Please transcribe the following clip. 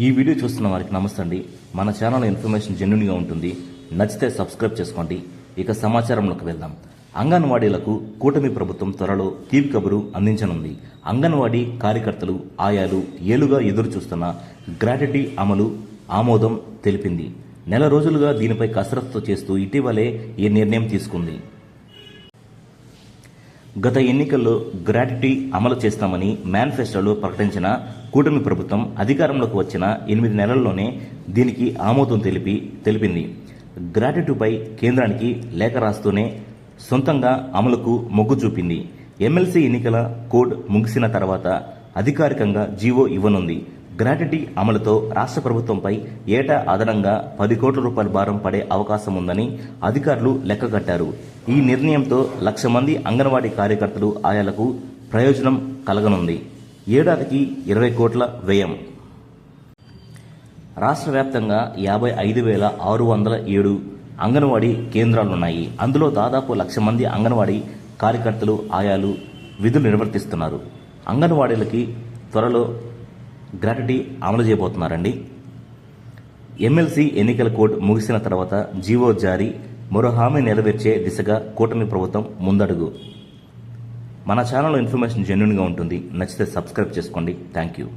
ఈ వీడియో చూస్తున్న వారికి నమస్తే అండి. మన ఛానల్ ఇన్ఫర్మేషన్ జెన్యూన్గా ఉంటుంది. నచ్చితే సబ్స్క్రైబ్ చేసుకోండి. ఇక సమాచారంలోకి వెళ్దాం. అంగన్వాడీలకు కూటమి ప్రభుత్వం త్వరలో తీపి కబురు అందించనుంది. అంగన్వాడీ కార్యకర్తలు, ఆయాలు ఏలుగా ఎదురు చూస్తున్న గ్రాట్యుటీ అమలు ఆమోదం తెలిపింది. నెల రోజులుగా దీనిపై కసరత్తు చేస్తూ ఇటీవలే ఈ నిర్ణయం తీసుకుంది. గత ఎన్నికల్లో గ్రాట్యుటీ అమలు చేస్తామని మేనిఫెస్టోలో ప్రకటించిన కూటమి ప్రభుత్వం అధికారంలోకి వచ్చిన 8 నెలల్లోనే దీనికి ఆమోదం తెలిపింది. గ్రాట్యుటీపై కేంద్రానికి లేఖ రాస్తూనే సొంతంగా అమలుకు మొగ్గు చూపింది. ఎమ్మెల్సీ ఎన్నికల కోడ్ ముగిసిన తర్వాత అధికారికంగా జీవో ఇవ్వనుంది. గ్రాట్యుటీ అమలుతో రాష్ట్ర ప్రభుత్వంపై ఏటా అదనంగా 10 కోట్ల రూపాయల భారం పడే అవకాశం ఉందని అధికారులు లెక్కగట్టారు. ఈ నిర్ణయంతో 1,00,000 మంది అంగన్వాడీ కార్యకర్తలు, ఆయాలకు ప్రయోజనం కలగనుంది. ఏడాదికి 20 కోట్ల వ్యయం. రాష్ట్ర వ్యాప్తంగా 55,607 అంగన్వాడీ కేంద్రాలున్నాయి. అందులో దాదాపు 1,00,000 మంది అంగన్వాడీ కార్యకర్తలు, ఆయాలు విధులు నిర్వర్తిస్తున్నారు. అంగన్వాడీలకి త్వరలో గ్రాట్యుటీ అమలు చేయబోతున్నారండి. ఎమ్మెల్సీ ఎన్నికల కోడ్ ముగిసిన తర్వాత జీవో జారీ, మరో హామీ నెరవేర్చే దిశగా కూటమి ప్రభుత్వం ముందడుగు. మన ఛానల్లో ఇన్ఫర్మేషన్ జెన్యూన్గా ఉంటుంది. నచ్చితే సబ్స్క్రైబ్ చేసుకోండి. Thank you.